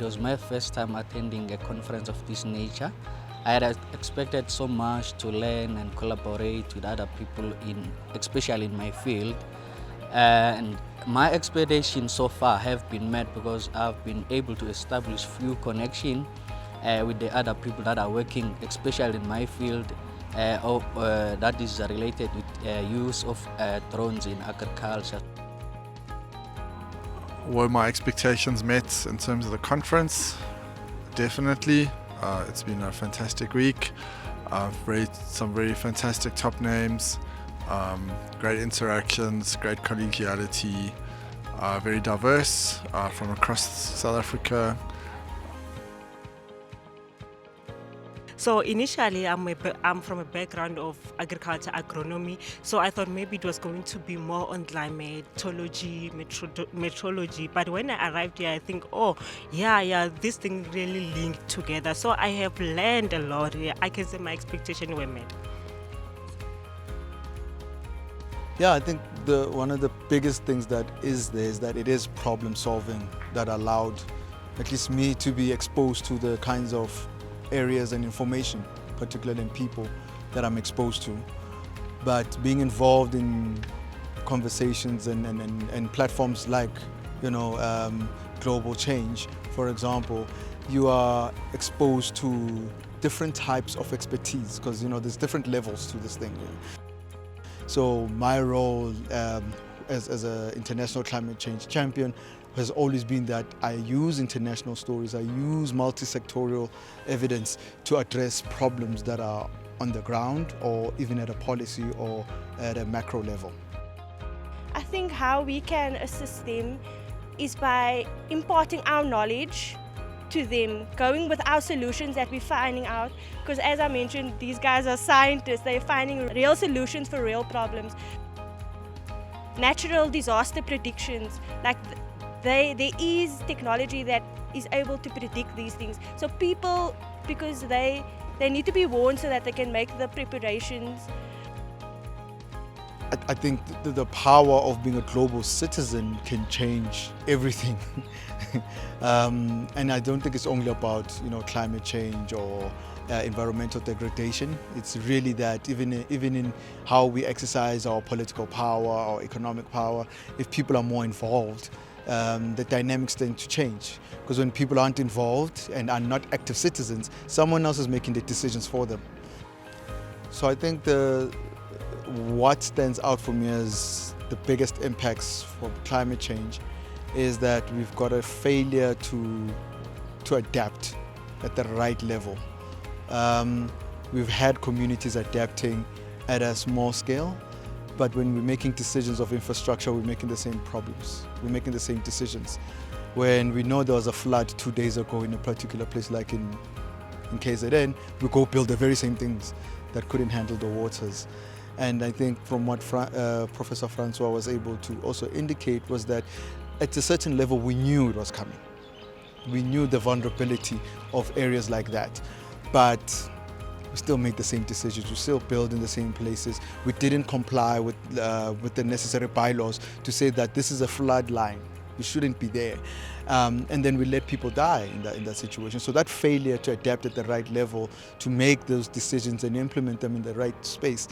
It was my first time attending a conference of this nature. I had expected so much to learn and collaborate with other people, especially in my field. And my expectations so far have been met because I've been able to establish few connections with the other people that are working, especially in my field, that is related with use of drones in agriculture. Were my expectations met in terms of the conference? Definitely. It's been a fantastic week. I've read some very fantastic top names, great interactions, great collegiality, very diverse from across South Africa. So initially, I'm from a background of agriculture, agronomy, so I thought maybe it was going to be more on climatology, meteorology. But when I arrived here, I think, oh, yeah, this thing really linked together. So I have learned a lot here. I can say my expectations were met. Yeah, I think one of the biggest things that is there is that it is problem solving that allowed at least me to be exposed to the kinds of areas and information, particularly in people that I'm exposed to. But being involved in conversations and platforms like, global change, for example, you are exposed to different types of expertise because, there's different levels to this thing. So my role as an international climate change champion has always been that I use international stories, I use multi-sectorial evidence to address problems that are on the ground or even at a policy or at a macro level. I think how we can assist them is by imparting our knowledge to them, going with our solutions that we're finding out, because as I mentioned, these guys are scientists, they're finding real solutions for real problems. Natural disaster predictions, there is technology that is able to predict these things. So people, because they need to be warned so that they can make the preparations. I think the power of being a global citizen can change everything. And I don't think it's only about climate change or environmental degradation. It's really that even in how we exercise our political power, our economic power, if people are more involved, the dynamics tend to change. Because when people aren't involved and are not active citizens, someone else is making the decisions for them. So I think what stands out for me as the biggest impacts for climate change is that we've got a failure to adapt at the right level. We've had communities adapting at a small scale, but when we're making decisions of infrastructure, we're making the same problems. We're making the same decisions. When we know there was a flood 2 days ago in a particular place like in KZN, we go build the very same things that couldn't handle the waters. And I think from what Professor Francois was able to also indicate was that at a certain level we knew it was coming. We knew the vulnerability of areas like that, but we still made the same decisions. We still build in the same places. We didn't comply with the necessary bylaws to say that this is a flood line. We shouldn't be there. And then we let people die in that situation. So that failure to adapt at the right level, to make those decisions and implement them in the right space,